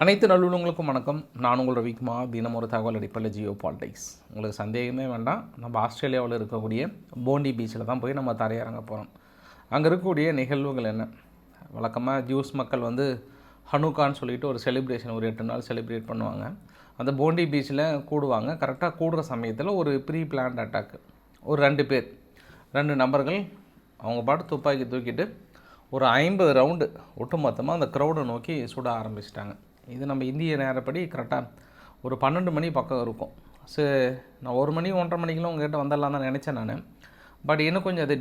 அனைத்து நல்லுள்ளங்களுக்கும் வணக்கம். நான் உங்கள் ரவிக்குமார். தினம் ஒரு தகவல் அடிப்படையில் ஜியோ பாலிடிக்ஸ். உங்களுக்கு சந்தேகமே வேண்டாம். நம்ம ஆஸ்திரேலியாவில் இருக்கக்கூடிய போண்டி பீச்சில் தான் போய் நம்ம தரையிறங்க போகிறோம். அங்கே இருக்கக்கூடிய நிகழ்வுகள் என்ன? வழக்கமாக ஜூஸ் மக்கள் வந்து ஹனுக்கான்னு சொல்லிட்டு ஒரு செலிப்ரேஷன், ஒரு 8 நாள் செலிப்ரேட் பண்ணுவாங்க. அந்த போண்டி பீச்சில் கூடுவாங்க. கரெக்டாக கூடுற சமயத்தில் ஒரு ப்ரீ பிளான்ட் அட்டாக்கு. ஒரு 2 நபர்கள் அவங்க பாட்டு துப்பாக்கி தூக்கிட்டு ஒரு 50 ரவுண்டு ஒட்டுமொத்தமாக அந்த க்ரௌடை நோக்கி சுட ஆரம்பிச்சிட்டாங்க. இது நம்ம இந்திய நேரப்படி கரெக்டாக ஒரு 12 மணி பக்கம் இருக்கும். நான் 1 மணி 1:30 மணிக்கெலாம் உங்கள்கிட்ட வந்துடலாம் தான் நினச்சேன் நான். பட் இன்னும் கொஞ்சம் அது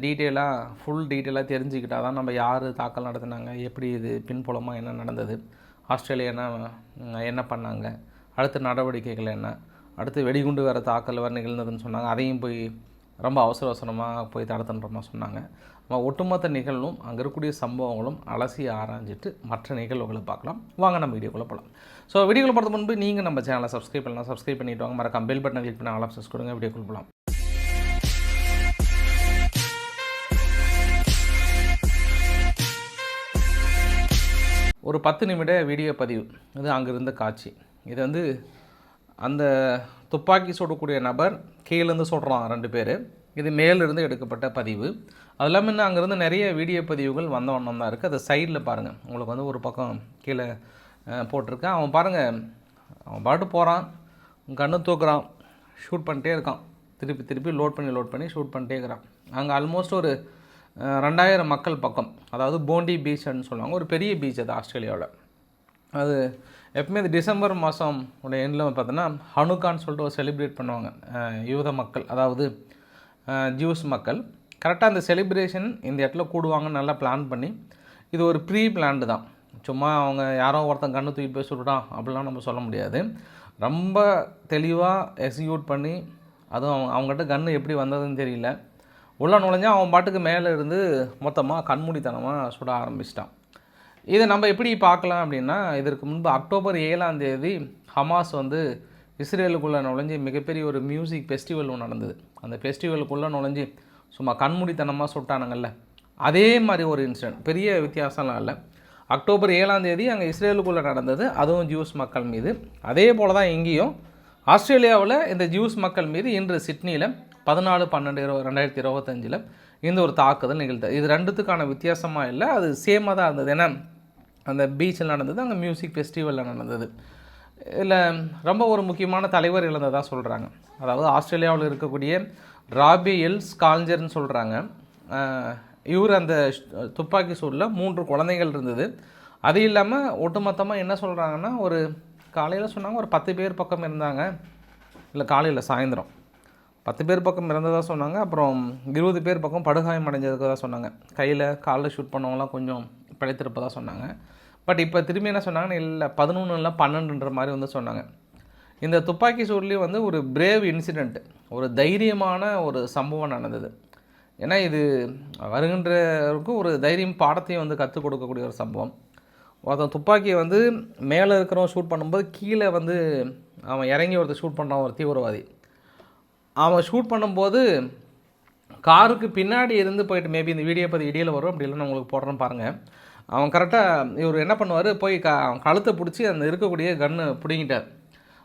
ஃபுல் டீட்டெயிலாக தெரிஞ்சுக்கிட்டால் தான் நம்ம யார் தாக்கல் நடத்தினாங்க, எப்படி இது பின்புலமாக என்ன நடந்தது, ஆஸ்திரேலியா என்ன பண்ணாங்க, அடுத்த நடவடிக்கைகள் என்ன, அடுத்து வெடிகுண்டு வேறு தாக்கல் வேறு நிகழ்ந்ததுன்னு சொன்னாங்க. அதையும் போய் ரொம்ப அவசரமாக போய் தடுத்துன்றமா சொன்னாங்க. நம்ம ஒட்டுமொத்த நிகழ்வும் அங்கே இருக்கக்கூடிய சம்பவங்களும் அலசி ஆராய்ஞ்சிட்டு மற்ற நிகழ்வுகளை பார்க்கலாம். வாங்க நம்ம வீடியோக்குள்ளே போகலாம். ஸோ வீடியோக்குள்ள போகிறது முன்பு நீங்கள் நம்ம சேனலை சப்ஸ்கிரைப் பண்ணிவிட்டு வாங்க. மறக்காம பெல் பட்டனை கிளிக் பண்ணி ஆல் ஆப்ஷன்ஸ் கொடுங்க. வீடியோக்குள்ள போகலாம். ஒரு 10 நிமிட வீடியோ பதிவு. இது அங்கிருந்த காட்சி. இது வந்து அந்த துப்பாக்கி சுடக்கூடிய நபர் கீழேருந்து சுடுறான் 2 பேர். இது மேலிருந்து எடுக்கப்பட்ட பதிவு. அது இல்லாமல் இன்னும் அங்கேருந்து நிறைய வீடியோ பதிவுகள் வந்த வண்ணம் தான் இருக்குது. அதை சைடில் பாருங்கள். உங்களுக்கு வந்து ஒரு பக்கம் கீழே போட்டிருக்கேன். அவன் பாருங்கள், அவன் பாட்டு போகிறான், கண்ணு தூக்குறான், ஷூட் பண்ணிட்டே இருக்கான். திருப்பி லோட் பண்ணி ஷூட் பண்ணிட்டே இருக்கிறான். அங்கே ஆல்மோஸ்ட் ஒரு 2000 மக்கள் பக்கம், அதாவது போண்டி பீச்னு சொல்லுவாங்க. ஒரு பெரிய பீச் அது ஆஸ்திரேலியாவில். அது எப்பவுமே இது டிசம்பர் மாதம் உடைய எண்டில் பார்த்தோன்னா ஹனுக்கான்னு சொல்லிட்டு ஒரு செலிப்ரேட் பண்ணுவாங்க யூத மக்கள், அதாவது ஜூஸ் மக்கள். கரெக்டாக அந்த செலிப்ரேஷன் இந்த இடத்துல கூடுவாங்கன்னு நல்லா பிளான் பண்ணி, இது ஒரு ப்ரீ பிளான்டு தான். சும்மா அவங்க யாரோ ஒருத்தன் கண்ணு தூக்கி போய் சொல்லிட்டான் அப்படிலாம் நம்ம சொல்ல முடியாது. ரொம்ப தெளிவாக எக்ஸிக்யூட் பண்ணி, அதுவும் அவங்ககிட்ட கன்று எப்படி வந்ததுன்னு தெரியல, உள்ள நுழைஞ்சால் அவன் பாட்டுக்கு மேலே இருந்து மொத்தமாக கண்மூடித்தனமாக சுட ஆரம்பிச்சிட்டான். இதை நம்ம எப்படி பார்க்கலாம் அப்படின்னா, இதற்கு முன்பு அக்டோபர் 7 ஹமாஸ் வந்து இஸ்ரேலுக்குள்ளே நுழைஞ்சி மிகப்பெரிய ஒரு மியூசிக் ஃபெஸ்டிவல் ஒன்று நடந்தது. அந்த ஃபெஸ்டிவலுக்குள்ளே நுழைஞ்சி சும்மா கண்மூடித்தனமாக சுட்டானுங்கள்ல, அதே மாதிரி ஒரு இன்சிடென்ட். பெரிய வித்தியாசம்லாம் இல்லை. அக்டோபர் 7 அங்கே இஸ்ரேலுக்குள்ளே நடந்தது, அதுவும் ஜூஸ் மக்கள் மீது. அதே போல் தான் இங்கேயும் ஆஸ்திரேலியாவில் இந்த ஜூஸ் மக்கள் மீது இன்று சிட்னியில் 14/12/2025 இந்த ஒரு தாக்குதல் நிகழ்ந்தது. இது 2த்துக்கான வித்தியாசமாக இல்லை, அது சேமாக தான் இருந்தது. ஏன்னா அந்த பீச்சில் நடந்தது, அங்கே மியூசிக் ஃபெஸ்டிவலில் நடந்தது. இல்லை ரொம்ப ஒரு முக்கியமான தலைவர் இழந்ததாக சொல்கிறாங்க. அதாவது ஆஸ்திரேலியாவில் இருக்கக்கூடிய ராபி எல் ஸ்கால்ஜர்னு சொல்கிறாங்க. இவர் அந்த துப்பாக்கி சூடில் 3 குழந்தைகள் இருந்தது. அது இல்லாமல் ஒட்டுமொத்தமாக என்ன சொல்கிறாங்கன்னா, ஒரு காலையில் சொன்னாங்க ஒரு 10 பேர் பக்கம் இருந்தாங்க. இல்லை காலையில் சாயந்தரம் 10 பேர் பக்கம் இறந்ததாக சொன்னாங்க. அப்புறம் 20 பேர் பக்கம் படுகாயம் அடைஞ்சதுக்கு தான் சொன்னாங்க. காலில் ஷூட் பண்ணவங்களாம் கொஞ்சம் பிழைத்திருப்பதாக சொன்னாங்க. பட் இப்போ திரும்பி என்ன சொன்னாங்கன்னா, இல்லை 11 இல்லை 12ன்ற மாதிரி வந்து சொன்னாங்க. இந்த துப்பாக்கி சூட்லேயும் வந்து ஒரு பிரேவ் இன்சிடெண்ட்டு, ஒரு தைரியமான ஒரு சம்பவம் நடந்தது. ஏன்னா இது வருகின்றவருக்கும் ஒரு தைரியம் பாடத்தையும் வந்து கற்றுக் கொடுக்கக்கூடிய ஒரு சம்பவம். ஒருத்தன் துப்பாக்கியை வந்து மேலே இருக்கிறவன் ஷூட் பண்ணும்போது கீழே வந்து அவன் இறங்கி ஒருத்தர் ஷூட் பண்ணுறான், ஒரு தீவிரவாதி. அவன் ஷூட் பண்ணும்போது காருக்கு பின்னாடி இருந்து போயிட்டு, மேபி இந்த வீடியோ பற்றி இடையில் வரும், அப்படி இல்லைன்னு உங்களுக்கு போடுறேன்னு பாருங்கள். அவன் கரெக்டாக இவர் என்ன பண்ணுவார், போய் கழுத்தை பிடிச்சி அந்த இருக்கக்கூடிய கன்று பிடிங்கிட்டார்.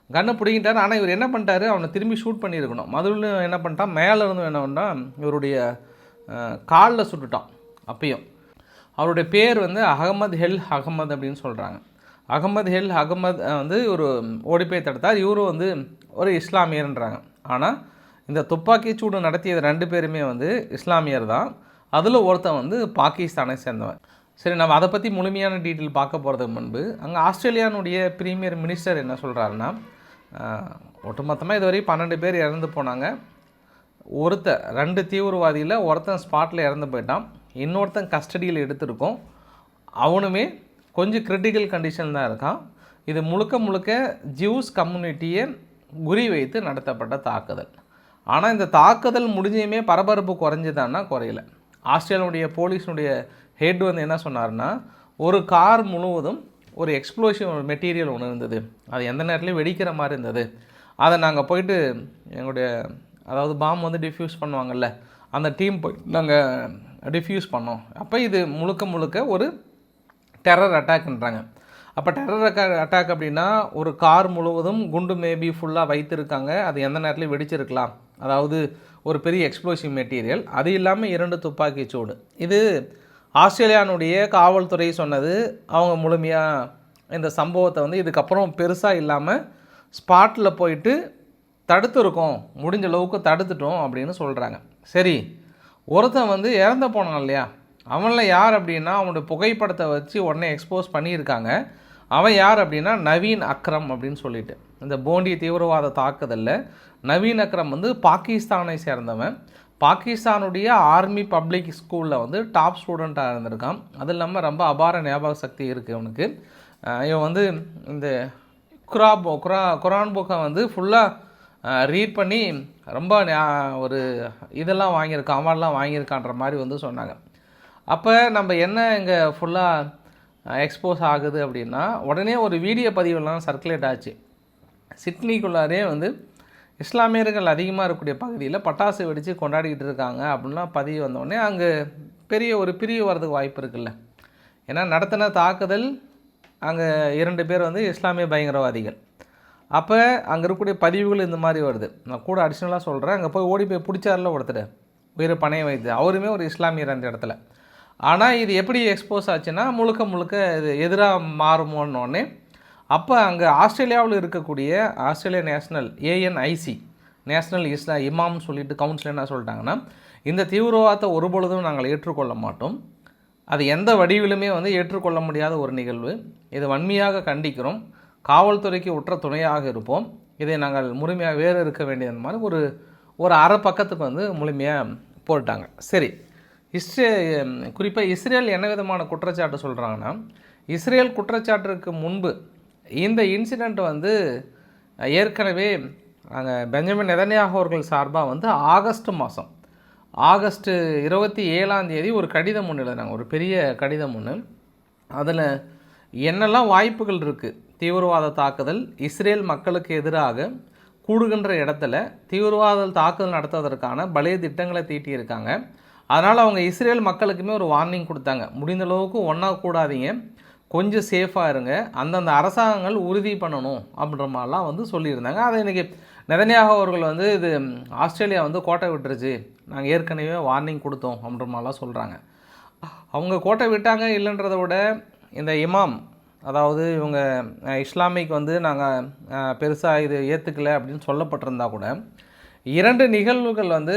ஆனால் இவர் என்ன பண்ணிட்டார், அவனை திரும்பி ஷூட் பண்ணியிருக்கணும். முதல்ல என்ன பண்ணிட்டான், மேலே இருந்து என்ன பண்ணால் இவருடைய காலில் சுட்டுட்டான். அப்பயும் அவருடைய பேர் வந்து அகமது ஹெல் அகமது அப்படின்னு சொல்கிறாங்க. அகமது ஹெல் அகமது வந்து ஒரு ஓடிப்போய் தடுத்தார். இவரும் வந்து ஒரு இஸ்லாமியர்ன்றாங்க. ஆனால் இந்த துப்பாக்கி சூடு நடத்தியது 2 பேருமே வந்து இஸ்லாமியர் தான். அதில் ஒருத்தன் வந்து பாகிஸ்தானை சேர்ந்தவன். சரி, நம்ம அதை பற்றி முழுமையான டீட்டெயில் பார்க்க போகிறதுக்கு முன்பு, அங்கே ஆஸ்திரேலியானுடைய ப்ரீமியர் மினிஸ்டர் என்ன சொல்கிறாருன்னா, ஒட்டுமொத்தமாக இதுவரை 12 பேர் இறந்து போனாங்க. 2 தீவிரவாதியில் ஒருத்தன் ஸ்பாட்டில் இறந்து போயிட்டான், இன்னொருத்தன் கஸ்டடியில் எடுத்திருக்கோம். அவனுமே கொஞ்சம் கிரிட்டிக்கல் கண்டிஷன் தான் இருக்கான். இது முழுக்க ஜூஸ் கம்யூனிட்டியை குறி வைத்து நடத்தப்பட்ட தாக்குதல். ஆனால் இந்த தாக்குதல் முடிஞ்சுமே பரபரப்பு குறைஞ்சதான்னா குறையல. ஆஸ்திரேலியாவுடைய போலீஸுடைய ஹெட் வந்து என்ன சொன்னார்னா, ஒரு கார் முழுவதும் ஒரு எக்ஸ்ப்ளோசிவ் மெட்டீரியல் ஒன்று இருந்தது, அது எந்த நேரத்துலையும் வெடிக்கிற மாதிரி இருந்தது. அதை நாங்கள் போயிட்டு எங்களுடைய, அதாவது பாம் வந்து டிஃப்யூஸ் பண்ணுவாங்கள்ல, அந்த டீம் போய் நாங்கள் டிஃப்யூஸ் பண்ணோம். அப்போ இது முழுக்க ஒரு டெரர் அட்டாக்ன்றாங்க. அப்போ டெரர் அட்டாக் அப்படின்னா ஒரு கார் முழுவதும் குண்டு மேபி ஃபுல்லாக வைத்திருக்காங்க, அது எந்த நேரத்துலையும் வெடிச்சிருக்கலாம், அதாவது ஒரு பெரிய எக்ஸ்ப்ளோசிவ் மெட்டீரியல். அது இல்லாமல் 2 துப்பாக்கி சூடு. இது ஆஸ்திரேலியானுடைய காவல்துறை சொன்னது. அவங்க முழுமையாக இந்த சம்பவத்தை வந்து இதுக்கப்புறம் பெருசாக இல்லாமல் ஸ்பாட்டில் போயிட்டு தடுத்துருக்கோம், முடிஞ்ச அளவுக்கு தடுத்துட்டோம் அப்படின்னு சொல்கிறாங்க. சரி, ஒருத்தன் வந்து இறந்து போனான் இல்லையா, அவனில் யார் அப்படின்னா அவனுடைய புகைப்படத்தை வச்சு உடனே எக்ஸ்போஸ் பண்ணியிருக்காங்க. அவன் யார் அப்படின்னா நவீன் அக்ரம் அப்படின்னு சொல்லிட்டு. இந்த போண்டி தீவிரவாத தாக்குதலில் நவீன் அக்ரம் வந்து பாகிஸ்தானை சேர்ந்தவன். பாகிஸ்தானுடைய ஆர்மி பப்ளிக் ஸ்கூலில் வந்து டாப் ஸ்டூடெண்ட்டாக இருந்திருக்கான். அது இல்லாமல் ரொம்ப அபார ஞாபக சக்தி இருக்குது அவனுக்கு. இவன் வந்து இந்த குரான் புக்கை வந்து ஃபுல்லாக ரீட் பண்ணி ரொம்ப ஒரு இதெல்லாம் வாங்கியிருக்கான், அவார்ட்லாம் வாங்கியிருக்கான்ற மாதிரி வந்து சொன்னாங்க. அப்போ நம்ம என்ன இங்கே ஃபுல்லாக எக்ஸ்போஸ் ஆகுது அப்படின்னா, உடனே ஒரு வீடியோ பதிவெல்லாம் சர்க்குலேட் ஆச்சு. சிட்னிக்குள்ளாரே வந்து இஸ்லாமியர்கள் அதிகமாக இருக்கக்கூடிய பகுதியில் பட்டாசு வெடித்து கொண்டாடிக்கிட்டு இருக்காங்க அப்படின்லாம் பதிவு வந்தோடனே அங்கே பெரிய ஒரு பிரிவு வரதுக்கு வாய்ப்பு இருக்குல்ல. ஏன்னா நடத்தின தாக்குதல் அங்கே 2 பேர் வந்து இஸ்லாமிய பயங்கரவாதிகள். அப்போ அங்கே இருக்கக்கூடிய பதிவுகள் இந்த மாதிரி வருது. நான் கூட அடிஷ்னலாக சொல்கிறேன், அங்கே போய் ஓடி போய் பிடிச்சாரில் ஒருத்தர் உயிரை பணைய வைத்து, அவருமே ஒரு இஸ்லாமியர் அந்த இடத்துல. ஆனால் இது எப்படி எக்ஸ்போஸ் ஆச்சுன்னா முழுக்க இது எதிராக மாறுமோன்னொடனே அப்போ அங்கே ஆஸ்திரேலியாவில் இருக்கக்கூடிய ஆஸ்திரேலியா நேஷ்னல் ANIC நேஷ்னல் இமாம்னு சொல்லிட்டு கவுன்சில் என்ன சொல்லிட்டாங்கன்னா, இந்த தீவிரவாதத்தை ஒருபொழுதும் நாங்கள் ஏற்றுக்கொள்ள மாட்டோம், அது எந்த வடிவிலுமே வந்து ஏற்றுக்கொள்ள முடியாத ஒரு நிகழ்வு, இதை வன்மையாக கண்டிக்கிறோம், காவல்துறைக்கு உற்ற துணையாக இருப்போம், இதை நாங்கள் முழுமையாக வேறு இருக்க வேண்டியது மாதிரி ஒரு அரை பக்கத்துக்கு வந்து முழுமையாக போட்டாங்க. சரி, குறிப்பாக இஸ்ரேல் என்ன விதமான குற்றச்சாட்டு சொல்கிறாங்கன்னா, இஸ்ரேல் குற்றச்சாட்டிற்கு முன்பு இந்த இன்சிடெண்ட் வந்து ஏற்கனவே அங்கே பெஞ்சமின் நெதன்யாகு அவர்கள் சார்பாக வந்து ஆகஸ்ட் 27 ஒரு கடிதம் ஒன்று எழுதினாங்க, ஒரு பெரிய கடிதம் ஒன்று. அதில் என்னெல்லாம் வாய்ப்புகள் இருக்குது, தீவிரவாத தாக்குதல் இஸ்ரேல் மக்களுக்கு எதிராக கூடுகின்ற இடத்துல தீவிரவாத தாக்குதல் நடத்துவதற்கான பழைய திட்டங்களை தீட்டியிருக்காங்க. அதனால் அவங்க இஸ்ரேல் மக்களுக்குமே ஒரு வார்னிங் கொடுத்தாங்க, முடிந்த அளவுக்கு ஒன்றா கூடாதீங்க, கொஞ்சம் சேஃபாக இருங்க, அந்தந்த அரசாங்கங்கள் உறுதி பண்ணணும் அப்படின்ற மாதிரிலாம் வந்து சொல்லியிருந்தாங்க. அதை இன்றைக்கி நெதன்யாகு அவர்கள் வந்து இது ஆஸ்திரேலியா வந்து கோட்டை விட்டுருச்சு, நாங்கள் ஏற்கனவே வார்னிங் கொடுத்தோம் அப்படின்ற மாதிரிலாம் சொல்கிறாங்க. அவங்க கோட்டை விட்டாங்க இல்லைன்றதை விட இந்த இமாம், அதாவது இவங்க இஸ்லாமிக் வந்து நாங்கள் பெருசாக இது ஏற்றுக்கலை அப்படின்னு சொல்லப்பட்டிருந்தா கூட 2 நிகழ்வுகள் வந்து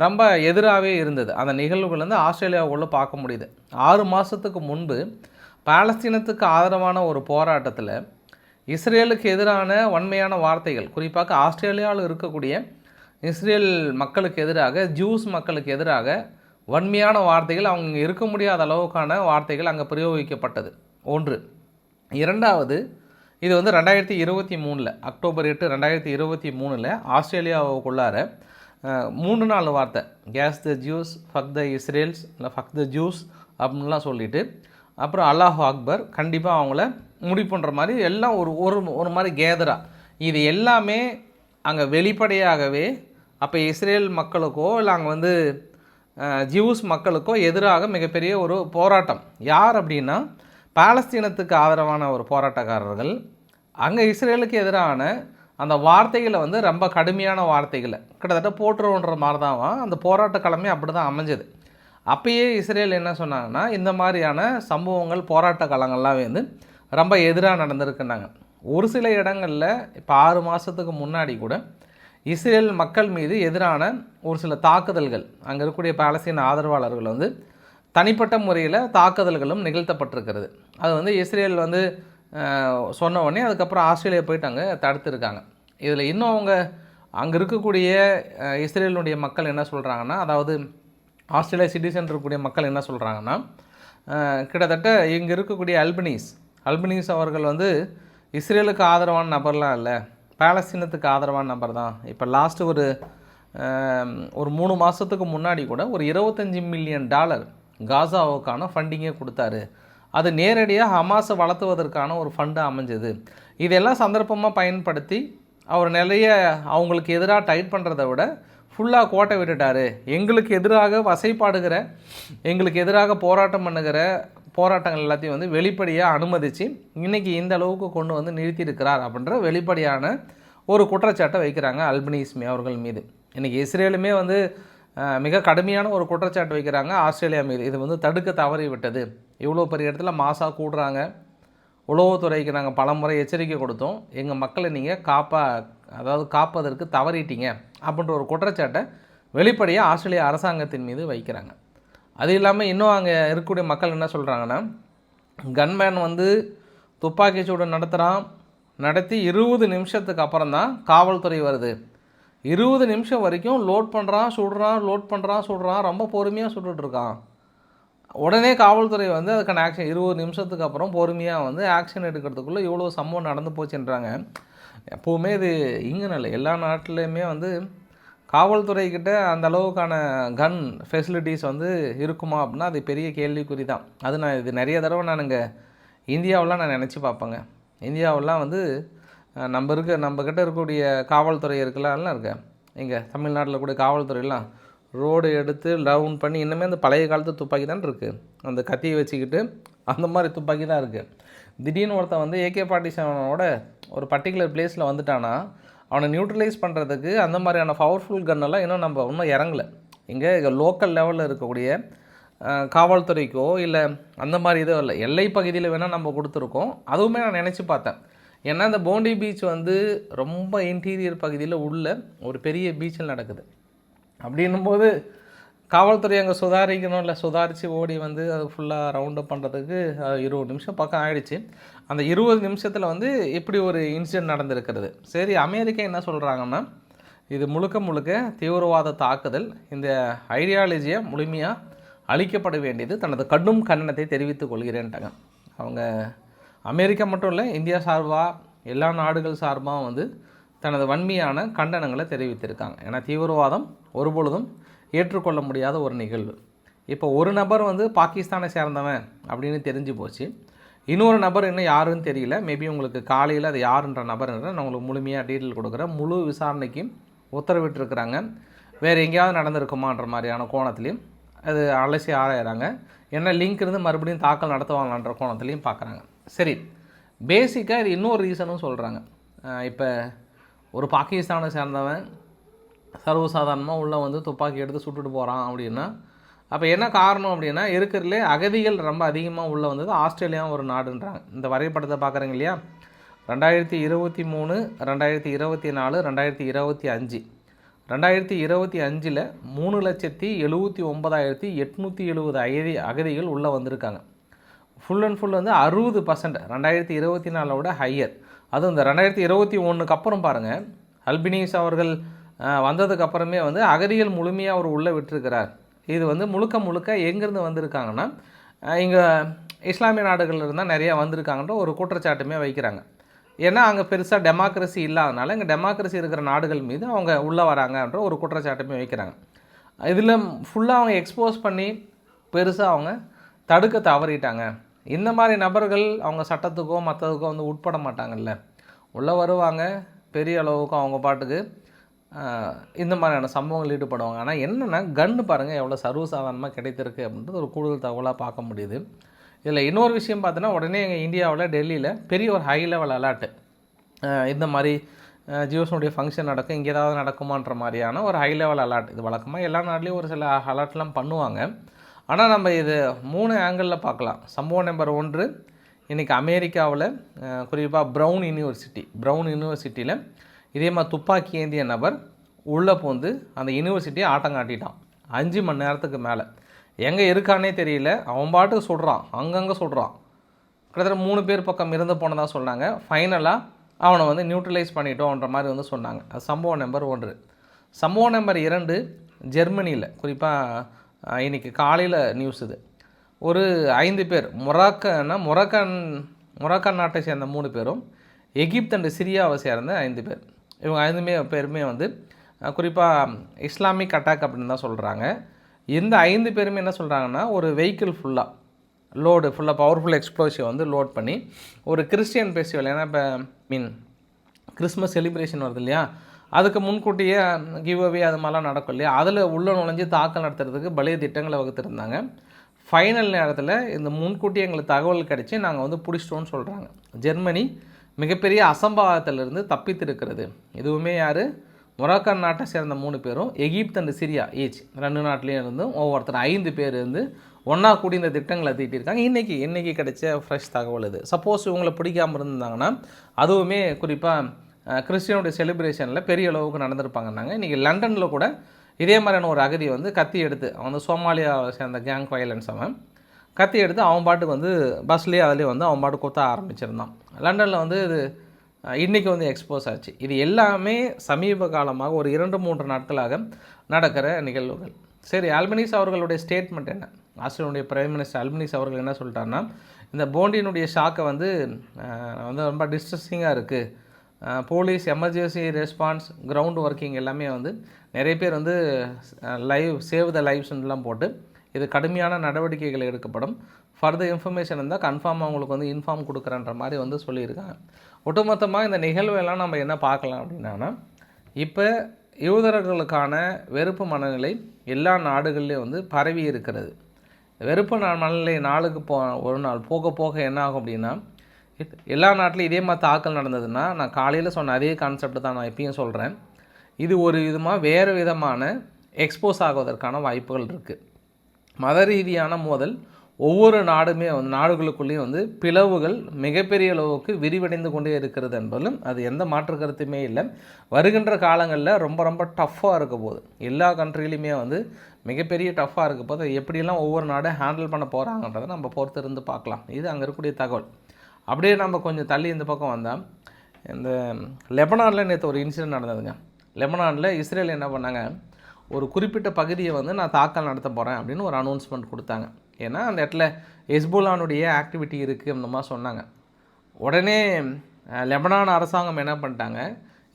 ரொம்ப எதிராகவே இருந்தது. அந்த நிகழ்வுகள் வந்து ஆஸ்திரேலியாவுக்குள்ளே பார்க்க முடியுது. 6 மாதத்துக்கு முன்பு பாலஸ்தீனத்துக்கு ஆதரவான ஒரு போராட்டத்தில் இஸ்ரேலுக்கு எதிரான வன்மையான வார்த்தைகள், குறிப்பாக ஆஸ்திரேலியாவில் இருக்கக்கூடிய இஸ்ரேல் மக்களுக்கு எதிராக, ஜூஸ் மக்களுக்கு எதிராக வன்மையான வார்த்தைகள், அவங்க இருக்க முடியாத அளவுக்கான வார்த்தைகள் அங்கே பிரயோகிக்கப்பட்டது. 1. 2வது, இது வந்து 2023 அக்டோபர் 8, 2023 ஆஸ்திரேலியாவுக்குள்ளார 3-4 வார்த்தை, கேஸ் த ஜூஸ், ஃபக் த இஸ்ரேல்ஸ், இல்லை ஃபக் த ஜூஸ் அப்படின்லாம் சொல்லிவிட்டு, அப்புறம் அல்லாஹ் அக்பர், கண்டிப்பாக அவங்கள முடிப்புன்ற மாதிரி எல்லாம் ஒரு மாதிரி கேதராக, இது எல்லாமே அங்கே வெளிப்படையாகவே அப்போ இஸ்ரேல் மக்களுக்கோ இல்லை அங்கே வந்து ஜூஸ் மக்களுக்கோ எதிராக மிகப்பெரிய ஒரு போராட்டம். யார் அப்படின்னா பாலஸ்தீனத்துக்கு ஆதரவான ஒரு போராட்டக்காரர்கள் அங்கே இஸ்ரேலுக்கு எதிரான அந்த வார்த்தைகளை வந்து ரொம்ப கடுமையான வார்த்தைகளை கிட்டத்தட்ட போட்டுருன்ற மாதிரி தான் அந்த போராட்ட களமே அப்படி தான் அமைஞ்சது. அப்பயே இஸ்ரேல் என்ன சொன்னாங்கன்னா, இந்த மாதிரியான சம்பவங்கள் போராட்ட காலங்கள்லாம் வந்து ரொம்ப எதிராக நடந்திருக்குன்னாங்க. ஒரு சில இடங்களில் இப்போ 6 மாதத்துக்கு முன்னாடி கூட இஸ்ரேல் மக்கள் மீது எதிரான ஒரு சில தாக்குதல்கள், அங்கே இருக்கக்கூடிய பாலஸ்தீன ஆதரவாளர்கள் வந்து தனிப்பட்ட முறையில் தாக்குதல்களும் நிகழ்த்தப்பட்டிருக்கிறது. அது வந்து இஸ்ரேல் வந்து சொன்ன உடனே அதுக்கப்புறம் ஆஸ்திரேலியா போயிட்டு அங்கே தடுத்துருக்காங்க. இதில் இன்னும் அவங்க அங்கே இருக்கக்கூடிய இஸ்ரேலுடைய மக்கள் என்ன சொல்கிறாங்கன்னா, அதாவது ஆஸ்திரேலியா சிட்டிசன் இருக்கக்கூடிய மக்கள் என்ன சொல்கிறாங்கன்னா, கிட்டத்தட்ட இங்கே இருக்கக்கூடிய அல்பனீஸ் அவர்கள் வந்து இஸ்ரேலுக்கு ஆதரவான நபர்லாம் இல்லை, பாலஸ்தீனத்துக்கு ஆதரவான நபர் தான். இப்போ லாஸ்ட்டு ஒரு 3 மாதத்துக்கு முன்னாடி கூட ஒரு $25 மில்லியன் காசாவுக்கான ஃபண்டிங்கே கொடுத்தாரு. அது நேரடியாக ஹமாஸை வளர்த்துவதற்கான ஒரு ஃபண்டாக அமைஞ்சது. இதெல்லாம் சந்தர்ப்பமாக பயன்படுத்தி அவர் நிறைய அவங்களுக்கு எதிராக டைட் பண்ணுறதை விட ஃபுல்லாக கோட்டை விட்டுட்டார். எங்களுக்கு எதிராக வசைப்பாடுகிற, எங்களுக்கு எதிராக போராட்டம் பண்ணுகிற போராட்டங்கள் எல்லாத்தையும் வந்து வெளிப்படையாக அனுமதித்து இன்றைக்கி இந்த அளவுக்கு கொண்டு வந்து நிறுத்தியிருக்கிறார் அப்படின்ற வெளிப்படையான ஒரு குற்றச்சாட்டை வைக்கிறாங்க அல்பனீஸ் அவர்கள் மீது. இன்றைக்கி இஸ்ரேலுமே வந்து மிக கடுமையான ஒரு குற்றச்சாட்டு வைக்கிறாங்க ஆஸ்திரேலியா மீது. இது வந்து தடுக்க தவறி விட்டது, இவ்வளோ பெரிய இடத்துல மாசாக கூடுறாங்க, உளவுத்துறைக்கு நாங்கள் பலமுறை எச்சரிக்கை கொடுத்தோம், எங்கள் மக்களை நீங்கள் காப்பதற்கு தவறிட்டீங்க அப்படின்ற ஒரு குற்றச்சாட்டை வெளிப்படையாக ஆஸ்திரேலியா அரசாங்கத்தின் மீது வைக்கிறாங்க. அது இல்லாமல் இன்னும் அங்கே இருக்கக்கூடிய மக்கள் என்ன சொல்கிறாங்கன்னா, கன்மேன் வந்து துப்பாக்கி சூடு நடத்தி 20 நிமிஷத்துக்கு அப்புறம் தான் காவல்துறை வருது. 20 நிமிஷம் வரைக்கும் லோட் பண்ணுறான் சுடுறான், ரொம்ப பொறுமையாக சுட்டுட்ருக்கான். உடனே காவல்துறை வந்து அதுக்கான ஆக்ஷன் 20 நிமிஷத்துக்கு அப்புறம் பொறுமையாக வந்து ஆக்ஷன் எடுக்கிறதுக்குள்ளே இவ்வளோ சம்பவம் நடந்து போச்சுன்றாங்க. எப்போவுமே இது இங்கன்னு இல்லை, எல்லா நாட்டிலையுமே வந்து காவல்துறைக்கிட்ட அந்த அளவுக்கான கன் ஃபெசிலிட்டிஸ் வந்து இருக்குமா அப்படின்னா அது பெரிய கேள்விக்குறி தான். அது இது நிறைய தடவை நான் இங்கே இந்தியாவெலாம் நான் நினச்சி பார்ப்பேங்க. இந்தியாவெலாம் வந்து நம்மக்கிட்ட இருக்கக்கூடிய காவல்துறை எல்லாம் இருக்கு. இங்கே தமிழ்நாட்டில் கூட காவல்துறையெல்லாம் ரோடு எடுத்து டவுன் பண்ணி இன்னுமே அந்த பழைய காலத்து துப்பாக்கி தான் இருக்குது, அந்த கத்தியை வச்சுக்கிட்டு அந்த மாதிரி துப்பாக்கி தான் இருக்குது. திடீர்னு ஒருத்தன் வந்து AK-47 ஒரு பர்டிகுலர் பிளேஸில் வந்துட்டானா அவனை நியூட்ரலைஸ் பண்ணுறதுக்கு அந்த மாதிரியான பவர்ஃபுல் கன்னெல்லாம் இன்னும் இறங்கலை. இங்கே லோக்கல் லெவலில் இருக்கக்கூடிய காவல்துறைக்கோ இல்லை அந்த மாதிரி இதோ இல்லை, எல்லை பகுதியில் வேணால் நம்ம கொடுத்துருக்கோம். அதுவுமே நான் நினச்சி பார்த்தேன். ஏன்னா இந்த போண்டி பீச் வந்து ரொம்ப இன்டீரியர் பகுதியில் உள்ள ஒரு பெரிய பீச்சில் நடக்குது. அப்படின்னும்போது காவல்துறை அங்கே சுதாரிக்கணும், இல்லை சுதாரித்து ஓடி வந்து அது ஃபுல்லாக ரவுண்டப் பண்ணுறதுக்கு 20 நிமிஷம் பக்கம் ஆகிடுச்சு. அந்த 20 நிமிஷத்தில் வந்து இப்படி ஒரு இன்சிடென்ட் நடந்திருக்கிறது. சரி, அமெரிக்கா என்ன சொல்கிறாங்கன்னா, இது முழுக்க தீவிரவாத தாக்குதல், இந்த ஐடியாலஜியை முழுமையாக அழிக்கப்பட வேண்டியது, தனது கடும் கண்டனத்தை தெரிவித்துக் கொள்கிறேன்ட்டாங்க. அவங்க அமெரிக்கா மட்டும் இல்லை, இந்தியா சார்பாக எல்லா நாடுகள் சார்பாக வந்து தனது வன்மையான கண்டனங்களை தெரிவித்திருக்காங்க. ஏன்னா தீவிரவாதம் ஒருபொழுதும் ஏற்றுக்கொள்ள முடியாத ஒரு நிகழ்வு. இப்போ ஒரு நபர் வந்து பாகிஸ்தானை சேர்ந்தவன் அப்படின்னு தெரிஞ்சு போச்சு, இன்னொரு நபர் இன்னும் யாருன்னு தெரியல. மேபி உங்களுக்கு காலையில் அது யாருன்ற நபர்ன்ற நான் உங்களுக்கு முழுமையாக டீட்டெயில் கொடுக்குறேன். முழு விசாரணைக்கு உத்தரவிட்டிருக்கிறாங்க. வேறு எங்கேயாவது நடந்திருக்குமான்ற மாதிரியான கோணத்துலேயும் அது அலசி ஆராயிறாங்க. என்ன லிங்க் இருந்து மறுபடியும் தாக்கல் நடத்துவாங்களான்ற கோணத்துலேயும் பார்க்குறாங்க. சரி, பேசிக்காக இது இன்னொரு ரீசனும் சொல்கிறாங்க. இப்போ ஒரு பாகிஸ்தானை சேர்ந்தவன் சர்வசாதாரணமாக உள்ளே வந்து துப்பாக்கி எடுத்து சுட்டுட்டு போகிறான் அப்படின்னா அப்போ என்ன காரணம் அப்படின்னா, இருக்கிறதுலே அகதிகள் ரொம்ப அதிகமாக உள்ளே வந்தது ஆஸ்திரேலியாவும் ஒரு நாடுன்றாங்க. இந்த வரைபடத்தை பார்க்குறீங்க இல்லையா, 2023, 2024, 2025. 2025 3,79,870 அகதிகள் உள்ளே வந்திருக்காங்க. ஃபுல் அண்ட் ஃபுல் வந்து 60%, 2024 ஹையர். அதுவும் இந்த 2021 அப்புறம் பாருங்கள், அல்பனீஸ் அவர்கள் வந்ததுக்கப்புறமே வந்து அகதிகள் முழுமையாக அவர் உள்ளே விட்டுருக்கிறார். இது வந்து முழுக்க எங்கேருந்து வந்திருக்காங்கன்னா, இங்கே இஸ்லாமிய நாடுகளில் இருந்தால் நிறையா வந்திருக்காங்கன்ற ஒரு குற்றச்சாட்டுமே வைக்கிறாங்க. ஏன்னா அங்கே பெருசாக டெமோக்ரஸி இல்லாதனால இங்கே டெமோக்ரஸி இருக்கிற நாடுகள் மீது அவங்க உள்ளே வராங்கன்ற ஒரு குற்றச்சாட்டுமே வைக்கிறாங்க. இதில் ஃபுல்லாக அவங்க எக்ஸ்போஸ் பண்ணி பெருசாக அவங்க தடுக்க தவறிட்டாங்க. இந்த மாதிரி நபர்கள் அவங்க சட்டத்துக்கோ மற்றதுக்கோ வந்து உட்பட மாட்டாங்கல்ல, உள்ளே வருவாங்க, பெரிய அளவுக்கு அவங்க பாட்டுக்கு இந்த மாதிரியான சம்பவங்கள் ஈடுபடுவாங்க. ஆனால் என்னென்னா கன்று பாருங்கள் எவ்வளோ சர்வசாதாரணமாக கிடைத்திருக்கு அப்படின்றது ஒரு கூடுதல் தகவலாக பார்க்க முடியுது. இதில் இன்னொரு விஷயம் பார்த்தோன்னா, உடனே எங்கள் இந்தியாவில் டெல்லியில் பெரிய ஒரு ஹை லெவல் அலர்ட்டு, இந்த மாதிரி ஜியோஸனுடைய ஃபங்க்ஷன் நடக்கும், இங்கே ஏதாவது நடக்குமான்ற மாதிரியான ஒரு ஹை லெவல் அலர்ட். இது வழக்கமாக எல்லா நாட்டிலையும் ஒரு சில அலர்ட்லாம் பண்ணுவாங்க. ஆனால் நம்ம இது 3 ஆங்கிளில் பார்க்கலாம். சம்பவம் நம்பர் 1, இன்றைக்கி அமெரிக்காவில் குறிப்பாக ப்ரவுன் யூனிவர்சிட்டியில் இதே மாதிரி துப்பாக்கி ஏந்திய நபர் உள்ளே போந்து அந்த யூனிவர்சிட்டியை ஆட்டங்காட்டிட்டான் 5 மணி நேரத்துக்கு மேலே. எங்கே இருக்கானே தெரியல, அவன் பாட்டுக்கு சுடுறான், அங்கங்கே சுடுறான். கிட்டத்தட்ட 3 பேர் பக்கம் இருந்து போனதாக சொன்னாங்க. ஃபைனலாக அவனை வந்து நியூட்ரலைஸ் பண்ணிட்டோன்ற மாதிரி வந்து சொன்னாங்க. அது சம்பவம் நம்பர் 1. சம்பவம் நம்பர் 2, ஜெர்மனியில் குறிப்பாக இன்றைக்கி காலையில் நியூஸ் இது. ஒரு 5 பேர் மொராக்கன் நாட்டை சேர்ந்த 3 பேரும், எகிப்து அண்ட் சிரியாவை சேர்ந்த 5 பேர். இவங்க 5 பேருமே வந்து குறிப்பாக இஸ்லாமிக் அட்டாக் அப்படின்னு தான் சொல்கிறாங்க. இந்த 5 பேருமே என்ன சொல்கிறாங்கன்னா, ஒரு வெஹிக்கிள் ஃபுல்லாக பவர்ஃபுல் எக்ஸ்ப்ளோசிவ் வந்து லோட் பண்ணி ஒரு கிறிஸ்டியன் ஃபெஸ்டிவல், ஏன்னா இப்போ கிறிஸ்மஸ் செலிப்ரேஷன் வருது இல்லையா, அதுக்கு முன்கூட்டியே கிவ் அவே அது மாதிரிலாம் நடக்கும் இல்லையா, அதில் உள்ள நுழைஞ்சு தாக்கல் நடத்துறதுக்கு பழைய திட்டங்களை வகுத்துருந்தாங்க. ஃபைனல் நேரத்தில் இந்த முன்கூட்டி எங்களுக்கு தகவல் கிடச்சி நாங்கள் வந்து பிடிச்சிட்டோன்னு சொல்கிறாங்க. ஜெர்மனி மிகப்பெரிய அசம்பாவத்திலிருந்து தப்பித்திருக்கிறது. இதுவுமே யார்? மொராக்கன் நாட்டை சேர்ந்த 3 பேரும், எகிப்து அண்ட் சிரியா ஈச் 2 நாட்டிலையும் இருந்தும் ஒவ்வொருத்தர் 5 பேர் இருந்து ஒன்றா கூடி இந்த திட்டங்களை தீட்டியிருக்காங்க. இன்றைக்கி கிடைச்ச ஃப்ரெஷ் தகவல் இது. சப்போஸ் இவங்களை பிடிக்காமல் இருந்தாங்கன்னா அதுவுமே குறிப்பாக கிறிஸ்டியனுடைய செலிப்ரேஷனில் பெரிய அளவுக்கு நடந்திருப்பாங்கன்னாங்க. இன்றைக்கி லண்டனில் கூட இதே மாதிரியான ஒரு அகதி வந்து கத்தி எடுத்து, அவன் வந்து சோமாலியாவை சேர்ந்த கேங் வயலன்ஸ், அவன் கத்தி எடுத்து அவன் பாட்டுக்கு வந்து பஸ்லேயே அதிலே வந்து அவன் பாட்டு கொத்த ஆரம்பிச்சிருந்தான். லண்டனில் வந்து இது இன்றைக்கி வந்து எக்ஸ்போஸ் ஆச்சு. இது எல்லாமே சமீப காலமாக ஒரு 2-3 நாட்களாக நடக்கிற நிகழ்வுகள். சரி, அல்பனீஸ் அவர்களுடைய ஸ்டேட்மெண்ட் என்ன? ஆஸ்திரேலியாவுடைய பிரைம் மினிஸ்டர் அல்பனீஸ் அவர்கள் என்ன சொல்லிட்டாருன்னா, இந்த போண்டியினுடைய ஷாக்கை வந்து ரொம்ப டிஸ்ட்ரெஸிங்காக இருக்குது. Police emergency response ground working எல்லாமே வந்து நிறைய பேர் வந்து லைவ் சேவ் த லைவ்ஸ்லாம் போட்டு இது கடுமையான நடவடிக்கைகள் எடுக்கப்படும், ஃபர்தர் இன்ஃபர்மேஷன் இருந்தால் கன்ஃபார்மாக அவங்களுக்கு வந்து இன்ஃபார்ம் கொடுக்குறன்ற மாதிரி வந்து சொல்லியிருக்காங்க. ஒட்டுமொத்தமாக இந்த நிகழ்வெல்லாம் நம்ம என்ன பார்க்கலாம் அப்படின்னா, இப்போ யூதர்களுக்கான வெறுப்பு மனநிலை எல்லா நாடுகள்லேயும் வந்து பரவி இருக்கிறது. வெறுப்பு மனநிலை நாளுக்கு ஒரு நாள் போக போக என்ன ஆகும் அப்படின்னா, எல்லா நாட்டிலையும் இதே மாதிரி தாக்கல் நடந்ததுன்னா, நான் காலையில் சொன்ன அதே கான்செப்ட் தான் நான் இப்பயும் சொல்கிறேன், இது ஒரு விதமாக வேறு விதமான எக்ஸ்போஸ் ஆகுவதற்கான வாய்ப்புகள் இருக்குது. மத ரீதியான மோதல் ஒவ்வொரு நாடுமே வந்து நாடுகளுக்குள்ளேயும் வந்து பிளவுகள் மிகப்பெரிய அளவுக்கு விரிவடைந்து கொண்டே இருக்கிறது என்பதிலும் அது எந்த மாற்று கருத்துமே இல்லை. வருகின்ற காலங்களில் ரொம்ப ரொம்ப டஃப்பாக இருக்க போகுது. எல்லா கண்ட்ரிலையுமே வந்து மிகப்பெரிய டஃப்பாக இருக்க போது எப்படிலாம் ஒவ்வொரு நாடும் ஹேண்டில் பண்ண போகிறாங்கன்றதை நம்ம பொறுத்து இருந்து பார்க்கலாம். இது அங்கே இருக்கக்கூடிய தகவல். அப்படியே நம்ம கொஞ்சம் தள்ளி இந்த பக்கம் வந்தால், இந்த லெபனானில் நேற்று ஒரு இன்சிடென்ட் நடந்ததுங்க. லெபனானில் இஸ்ரேல் என்ன பண்ணாங்க, ஒரு குறிப்பிட்ட பகுதியை வந்து நான் தாக்கல் நடத்த போகிறேன் அப்படின்னு ஒரு அனௌன்ஸ்மெண்ட் கொடுத்தாங்க. ஏன்னா அந்த இடத்துல ஹெஸ்புல்லானுடைய ஆக்டிவிட்டி இருக்குது அந்த மாதிரி சொன்னாங்க. உடனே லெபனான் அரசாங்கம் என்ன பண்ணிட்டாங்க,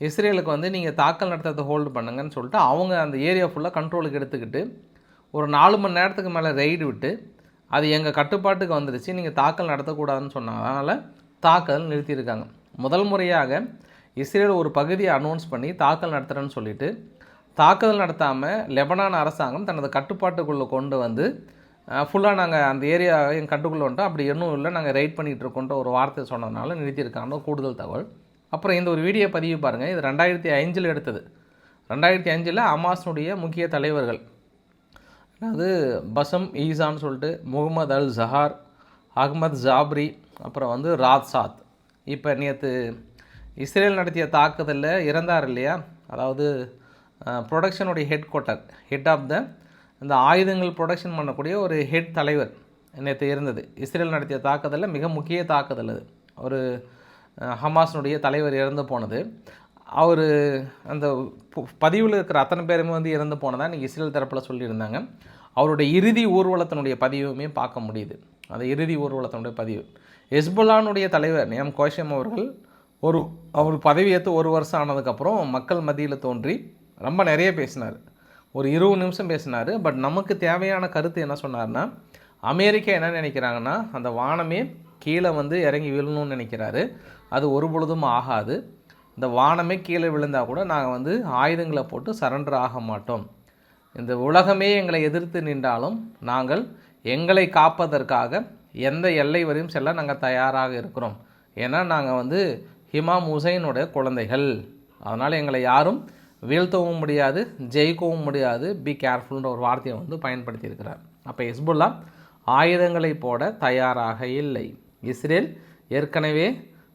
இஸ்ரேலுக்கு வந்து நீங்கள் தாக்கல் நடத்துறதை ஹோல்டு பண்ணுங்கன்னு சொல்லிட்டு அவங்க அந்த ஏரியா ஃபுல்லாக கண்ட்ரோலுக்கு எடுத்துக்கிட்டு ஒரு 4 மணி நேரத்துக்கு மேலே ரெய்டு விட்டு அது எங்கள் கட்டுப்பாட்டுக்கு வந்துடுச்சு, நீங்கள் தாக்கல் நடத்தக்கூடாதுன்னு சொன்னாங்க. அதனால் தாக்கல் நிறுத்தியிருக்காங்க. முதல் முறையாக இஸ்ரேல் ஒரு பகுதியை அனௌன்ஸ் பண்ணி தாக்கல் நடத்துகிறேன்னு சொல்லிவிட்டு தாக்குதல் நடத்தாமல் லெபனான் அரசாங்கம் தனது கட்டுப்பாட்டுக்குள்ளே கொண்டு வந்து ஃபுல்லாக நாங்கள் அந்த ஏரியா எங்கள் கட்டுக்குள்ளே வந்துட்டோம், அப்படி இன்னும் இல்லை, நாங்கள் ரைட் பண்ணிகிட்டு இருக்கோன்ற ஒரு வார்த்தை சொன்னதுனால நிறுத்தியிருக்காங்க. கூடுதல் தகவல். அப்புறம் இந்த ஒரு வீடியோ பதிவு பாருங்கள். இது 2005 எடுத்தது. 2005 ஹமாஸினுடைய முக்கிய தலைவர்கள், அதாவது பசம் ஈசான்னு சொல்லிட்டு முகமது அல் ஜஹார், அஹ்மத் ஜாப்ரி, அப்புறம் வந்து ராத்சாத். இப்போ நேற்று இஸ்ரேல் நடத்திய தாக்குதலில் இறந்தார் இல்லையா, அதாவது ப்ரொடக்ஷனுடைய ஹெட் ஆஃப் த இந்த ஆயுதங்கள் ப்ரொடக்ஷன் பண்ணக்கூடிய ஒரு ஹெட் தலைவர் நேற்று இருந்தது. இஸ்ரேல் நடத்திய தாக்குதலில் மிக முக்கிய தாக்குதல் அது. ஒரு ஹமாஸினுடைய தலைவர் இறந்து போனது. அவர் அந்த பதிவில் இருக்கிற அத்தனை பேருமே வந்து இறந்து போனதாக இன்றைக்கி இஸ்ரேல் தரப்பில் சொல்லியிருந்தாங்க. அவருடைய இறுதி ஊர்வலத்தினுடைய பதிவுமே பார்க்க முடியுது. அந்த இறுதி ஊர்வலத்தினுடைய பதிவு ஹெஸ்புல்லானுடைய தலைவர் நியம் கோஷம் அவர்கள் அவர் பதவியேற்று 1 வருஷம் ஆனதுக்கப்புறம் மக்கள் மத்தியில் தோன்றி ரொம்ப நிறைய பேசினார். ஒரு 20 நிமிஷம் பேசினார். பட் நமக்கு தேவையான கருத்து என்ன சொன்னார்னா, அமெரிக்கா என்ன நினைக்கிறாங்கன்னா, அந்த வானமே கீழே வந்து இறங்கி விழணும்னு நினைக்கிறாரு. அது ஒரு பொழுதும் ஆகாது. இந்த வானமே கீழே விழுந்தால் கூட நாங்கள் வந்து ஆயுதங்களை போட்டு சரண்டர் ஆக மாட்டோம். இந்த உலகமே எங்களை எதிர்த்து நின்றாலும் நாங்கள் எங்களை காப்பதற்காக எந்த எல்லை வரையும் செல்ல நாங்கள் தயாராக இருக்கிறோம். ஏன்னா நாங்கள் வந்து இமாம் ஹுசைனோட குழந்தைகள். அதனால் எங்களை யாரும் வீழ்த்தவும் முடியாது, ஜெயிக்கவும் முடியாது. பி கேர்ஃபுல்ன்ற ஒரு வார்த்தையை வந்து பயன்படுத்தியிருக்கிறார். அப்போ ஹெஸ்புல்லா ஆயுதங்களை போட தயாராக இல்லை. இஸ்ரேல் ஏற்கனவே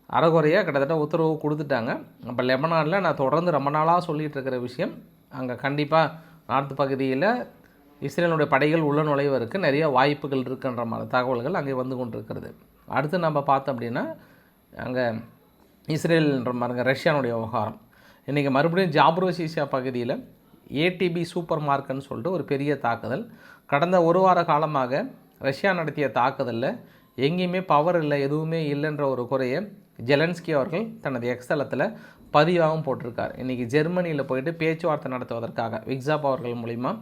அறகுறையாக கிட்டத்தட்ட உத்தரவு கொடுத்துட்டாங்க. அப்போ லெபனானில் நான் தொடர்ந்து ரொம்ப நாளாக சொல்லிகிட்டு இருக்கிற விஷயம், அங்கே கண்டிப்பாக நார்த்து பகுதியில் இஸ்ரேலுடைய படைகள் உள்ள நுழைவதற்கு நிறைய வாய்ப்புகள் இருக்குன்ற மாதிரி தகவல்கள் அங்கே வந்து கொண்டு இருக்கிறது. அடுத்து நம்ம பார்த்தோம் அப்படின்னா, அங்கே இஸ்ரேல்ன்ற மாதிரி ரஷ்யானுடைய விவகாரம். இன்றைக்கி மறுபடியும் ஜாப்ரோசிஷியா பகுதியில் ஏடிபி சூப்பர் மார்க்கெட்னு சொல்லிட்டு ஒரு பெரிய தாக்குதல். கடந்த 1 வார காலமாக ரஷ்யா நடத்திய தாக்குதலில் எங்கேயுமே பவர் இல்லை, எதுவுமே இல்லைன்ற ஒரு குறையை ஜெலன்ஸ்கி அவர்கள் தனது எக்ஸலத்தில் பதிவாகவும் போட்டிருக்கார். இன்றைக்கி ஜெர்மனியில் போயிட்டு பேச்சுவார்த்தை நடத்துவதற்காக விக்ஸாப் அவர்கள் மூலிமா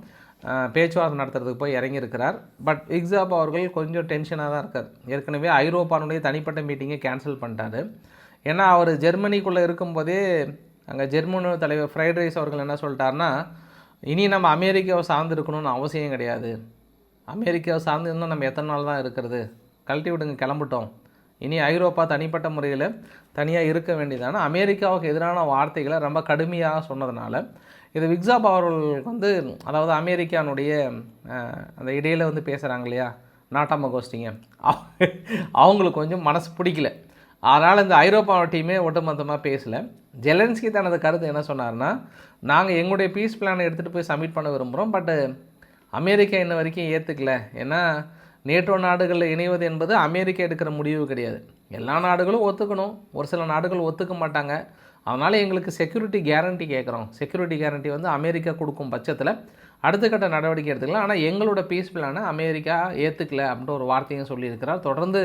பேச்சுவார்த்தை நடத்துறதுக்கு போய் இறங்கியிருக்கிறார். பட் விக்ஸாப் அவர்கள் கொஞ்சம் டென்ஷனாக தான் இருக்கார். ஏற்கனவே ஐரோப்பானுடைய தனிப்பட்ட மீட்டிங்கை கேன்சல் பண்ணிட்டாரு. ஏன்னா அவர் ஜெர்மனிக்குள்ளே இருக்கும்போதே அங்கே ஜெர்மனி தலைவர் ஃப்ரைட் ரைஸ் அவர்கள் என்ன சொல்லிட்டாருன்னா, இனி நம்ம அமெரிக்காவை சார்ந்திருக்கணும்னு அவசியம் கிடையாது, அமெரிக்காவை சார்ந்து இன்னும் நம்ம எத்தனை நாள் தான் இருக்கிறது, கழட்டி விடுங்க, கிளம்பிட்டோம், இனி ஐரோப்பா தனிப்பட்ட முறையில் தனியாக இருக்க வேண்டியதான அமெரிக்காவுக்கு எதிரான வார்த்தைகளை ரொம்ப கடுமையாக சொன்னதுனால இது விக்ஸாப் அவர்களுக்கு வந்து, அதாவது அமெரிக்கானுடைய அந்த இடையில் வந்து பேசுகிறாங்க இல்லையா நாட்டாம கோஷ்டிங்க, அவங்களுக்கு கொஞ்சம் மனசு பிடிக்கல. அதனால் இந்த ஐரோப்பா டீமே ஒட்டுமொத்தமாக பேசலை. ஜெலன்ஸ்கி தனது கருத்து என்ன சொன்னார்னா, நாங்கள் எங்களுடைய பீஸ் பிளானை எடுத்துகிட்டு போய் சப்மிட் பண்ண விரும்புகிறோம், பட்டு அமெரிக்கா இன்ன வரைக்கும் ஏற்றுக்கல. ஏன்னா நேட்டோ நாடுகளில் இணைவது என்பது அமெரிக்கா எடுக்கிற முடிவு கிடையாது. எல்லா நாடுகளும் ஒத்துக்கணும், ஒரு சில நாடுகள் ஒத்துக்க மாட்டாங்க. அதனால் எங்களுக்கு செக்யூரிட்டி கேரண்டி கேட்குறோம். செக்யூரிட்டி கேரண்டி வந்து அமெரிக்கா கொடுக்கும் பட்சத்தில் அடுத்த கட்ட நடவடிக்கை எடுத்துக்கலாம். ஆனால் எங்களோட பீஸ் பிளானை அமெரிக்கா ஏற்றுக்கல அப்படின்ற ஒரு வார்த்தையும் சொல்லியிருக்கிறார். தொடர்ந்து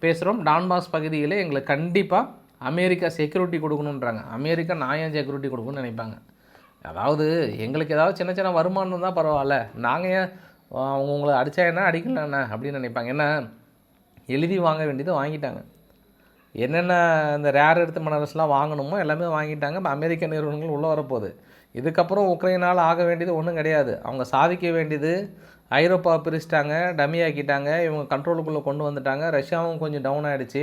பேசுகிறோம், டான்பாஸ் பகுதியில் எங்களுக்கு கண்டிப்பாக அமெரிக்கா செக்யூரிட்டி கொடுக்கணுன்றாங்க. அமெரிக்கா நான் ஏன் செக்யூரிட்டி கொடுக்கணும்னு நினைப்பாங்க. அதாவது எங்களுக்கு ஏதாவது சின்ன சின்ன வருமானம் தான் பரவாயில்ல, நாங்கள் ஏன் அவங்க உங்களை அடித்தா என்ன அடிக்கலண்ணா அப்படின்னு நினைப்பாங்க. ஏன்னா எழுதி வாங்க வேண்டியது வாங்கிட்டாங்க. என்னென்ன இந்த ரேர் எர்த் மினரல்ஸ்லாம் வாங்கணுமோ எல்லாமே வாங்கிட்டாங்க. இப்போ அமெரிக்க நிறுவனங்கள் உள்ளே வரப்போகுது. இதுக்கப்புறம் உக்ரைனால் ஆக வேண்டியது ஒன்றும் கிடையாது. அவங்க சாதிக்க வேண்டியது ஐரோப்பா பிரிச்சிட்டாங்க, டம்மி ஆக்கிட்டாங்க, இவங்க கண்ட்ரோலுக்குள்ளே கொண்டு வந்துட்டாங்க. ரஷ்யாவும் கொஞ்சம் டவுன் ஆகிடுச்சு.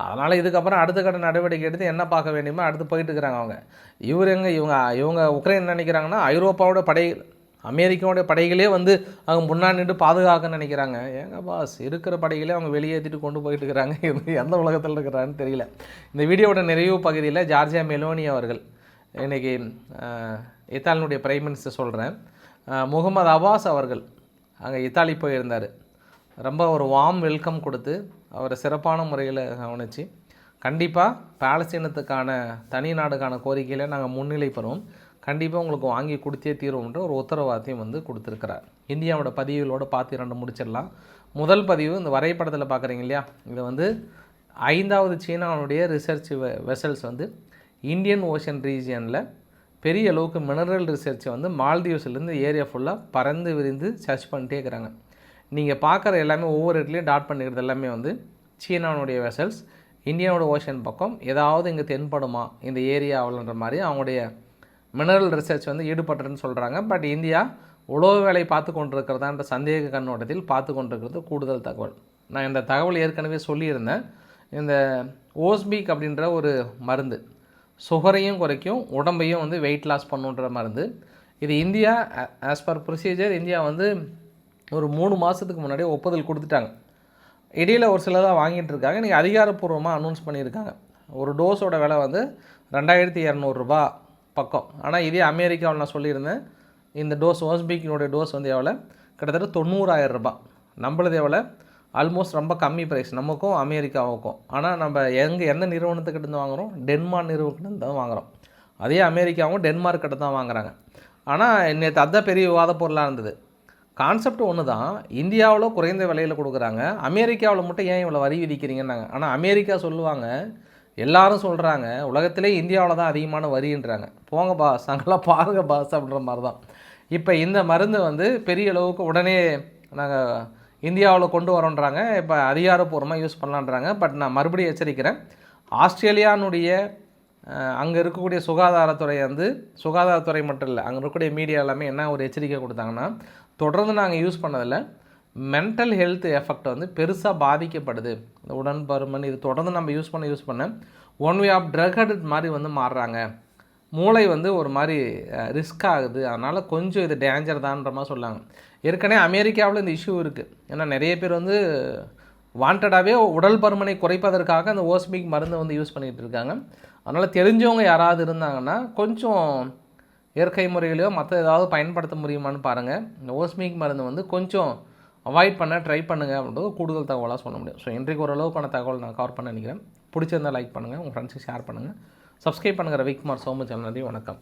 அதனால் இதுக்கப்புறம் அடுத்த கட்ட நடவடிக்கை எடுத்து என்ன பார்க்க வேண்டியமோ அடுத்து போயிட்டு இருக்கிறாங்க அவங்க. இவங்க உக்ரைன் நினைக்கிறாங்கன்னா ஐரோப்பாவோட படை, அமெரிக்காவோட படைகளே வந்து அவங்க முன்னாடி நின்று பாதுகாக்க நினைக்கிறாங்க. ஏங்க பாஸ், இருக்கிற படைகளே அவங்க வெளியேற்றிட்டு கொண்டு போயிட்டு இருக்கிறாங்க. எந்த உலகத்தில் இருக்கிறான்னு தெரியல. இந்த வீடியோட நிறைவு பகுதியில் ஜார்ஜியா மெலோனி அவர்கள், இன்றைக்கி இத்தாலியினுடைய பிரைம் மினிஸ்டர் சொல்கிறேன், முகமது அப்பாஸ் அவர்கள் அங்கே இத்தாலி போயிருந்தார். ரொம்ப ஒரு வார்ம் வெல்கம் கொடுத்து அவரை சிறப்பான முறையில் கவனித்து கண்டிப்பாக பாலஸ்தீனத்துக்கான தனி நாடுக்கான கோரிக்கையில் நாங்கள் முன்னிலை பெறுவோம், கண்டிப்பாக உங்களுக்கு வாங்கி கொடுத்தே தீர்வுன்ற ஒரு உத்தரவாதத்தையும் வந்து கொடுத்துருக்கிறார். இந்தியாவோட பதிவுகளோடு பார்த்து 2 முடிச்சிடலாம். முதல் பதிவு இந்த வரைபடத்தில் பார்க்குறீங்க இல்லையா, இது வந்து 5வது சீனாவுடைய ரிசர்ச் வெசல்ஸ் வந்து இந்தியன் ஓஷன் ரீஜியனில் பெரிய அளவுக்கு மினரல் ரிசர்ச்சை வந்து மால்தீவ்ஸ்லேருந்து ஏரியா ஃபுல்லாக பறந்து விரிந்து சர்ச் பண்ணிட்டே இருக்கிறாங்க. நீங்கள் பார்க்குற எல்லாமே ஒவ்வொரு இடத்துலையும் டாட் பண்ணிக்கிறது எல்லாமே வந்து சீனாவுடைய வெசல்ஸ் இந்தியாவோட ஓஷன் பக்கம் ஏதாவது இங்கே தென்படுமா இந்த ஏரியாவில்ன்ற மாதிரி அவங்களுடைய மினரல் ரிசர்ச் வந்து ஈடுபட்டுருன்னு சொல்கிறாங்க. பட் இந்தியா உளவு வேலை பார்த்து கொண்டிருக்கிறதான்ற சந்தேக கண்ணோட்டத்தில் பார்த்து கொண்டிருக்கிறது கூடுதல் தகவல். நான் இந்த தகவல் ஏற்கனவே சொல்லியிருந்தேன். இந்த ஓஸ்பீக் அப்படின்ற ஒரு மருந்து சுகரையும் குறைக்கும், உடம்பையும் வந்து வெயிட் லாஸ் பண்ணுன்ற மருந்து. இது India as per procedure India வந்து ஒரு 3 மாதத்துக்கு முன்னாடியே ஒப்புதல் கொடுத்துட்டாங்க. இடையில் ஒரு சிலதாக வாங்கிட்டு இருக்காங்க. இன்றைக்கி அதிகாரப்பூர்வமாக அனௌன்ஸ் பண்ணியிருக்காங்க. ஒரு டோஸோட விலை வந்து 2200 ரூபா பக்கம். ஆனால் இதே அமெரிக்காவில் நான் சொல்லியிருந்தேன், இந்த டோஸ் ஓஸ்பீக்கினுடைய டோஸ் வந்து எவ்வளோ, கிட்டத்தட்ட 90,000 ரூபா. நம்மளது எவ்வளோ, ஆல்மோஸ்ட் ரொம்ப கம்மி ப்ரைஸ் நமக்கும் அமெரிக்காவுக்கும். ஆனால் நம்ம எந்த நிறுவனத்துக்கிட்ட வாங்குகிறோம், டென்மார்க் நிறுவனத்துக்கிட்ட தான் வாங்குகிறோம். அதே அமெரிக்காவும் டென்மார்க் கிட்ட தான் வாங்குகிறாங்க. ஆனால் நேற்று அதுதான் பெரிய விவாத பொருளாக இருந்தது. கான்செப்ட் ஒன்று தான், இந்தியாவில் குறைந்த விலையில் கொடுக்குறாங்க, அமெரிக்காவில் மட்டும் ஏன் இவ்வளோ வரி விதிக்கிறீங்கன்னாங்க. ஆனால் அமெரிக்கா சொல்லுவாங்க, எல்லாரும் சொல்கிறாங்க உலகத்திலே இந்தியாவில் தான் அதிகமான வரின்றாங்க. போங்க பாஸ், அங்கெல்லாம் பாருங்க பாஸ் அப்படின்ற மாதிரி தான். இப்போ இந்த மருந்து வந்து பெரிய அளவுக்கு உடனே நாங்கள் இந்தியாவில் கொண்டு வரோன்றாங்க. இப்போ அதிகாரப்பூர்வமாக யூஸ் பண்ணலான்றாங்க. பட் நான் மறுபடியும் எச்சரிக்கிறேன், ஆஸ்திரேலியானுடைய அங்கே இருக்கக்கூடிய சுகாதாரத்துறை மட்டும் இல்லை, அங்கே இருக்கக்கூடிய மீடியா எல்லாமே என்ன ஒரு எச்சரிக்கை கொடுத்தாங்கன்னா, தொடர்ந்து நாங்கள் யூஸ் பண்ணதில் மென்டல் ஹெல்த் எஃபெக்ட் வந்து பெருசாக பாதிக்கப்படுது. இந்த உடன் பருமன் இது தொடர்ந்து நம்ம யூஸ் பண்ண one way of drug addict மாதிரி வந்து மாறுறாங்க, மூளை வந்து ஒரு மாதிரி ரிஸ்க் ஆகுது, அதனால் கொஞ்சம் இது டேஞ்சர் தான்ற மாதிரி சொல்லாங்க. ஏற்கனவே அமெரிக்காவில் இந்த இஷ்யூ இருக்குது. ஏன்னா நிறைய பேர் வந்து வாண்டடாகவே உடல் பருமனை குறைப்பதற்காக அந்த ஓஸ்மிக் மருந்து வந்து யூஸ் பண்ணிகிட்டு இருக்காங்க. அதனால் தெரிஞ்சவங்க யாராவது இருந்தாங்கன்னா கொஞ்சம் இயற்கை முறைகளையோ மற்ற ஏதாவது பயன்படுத்த முடியுமான்னு பாருங்கள். இந்த ஓஸ்மிக் மருந்து வந்து கொஞ்சம் அவாய்ட் பண்ண ட்ரை பண்ணுங்கள் அப்படின்றது கூடுதல் தகவலாக சொல்ல முடியும். ஸோ இன்றைக்கு ஓரளவுக்கான தகவல் நான் கவர் பண்ண நினைக்கிறேன். பிடிச்சிருந்தால் லைக் பண்ணுங்கள், உங்கள் ஃப்ரெண்ட்ஸுக்கு ஷேர் பண்ணுங்கள், சப்ஸ்கிரைப் பண்ணுங்கள். ரவிக்குமார் சோமு சேனல். நன்றி, வணக்கம்.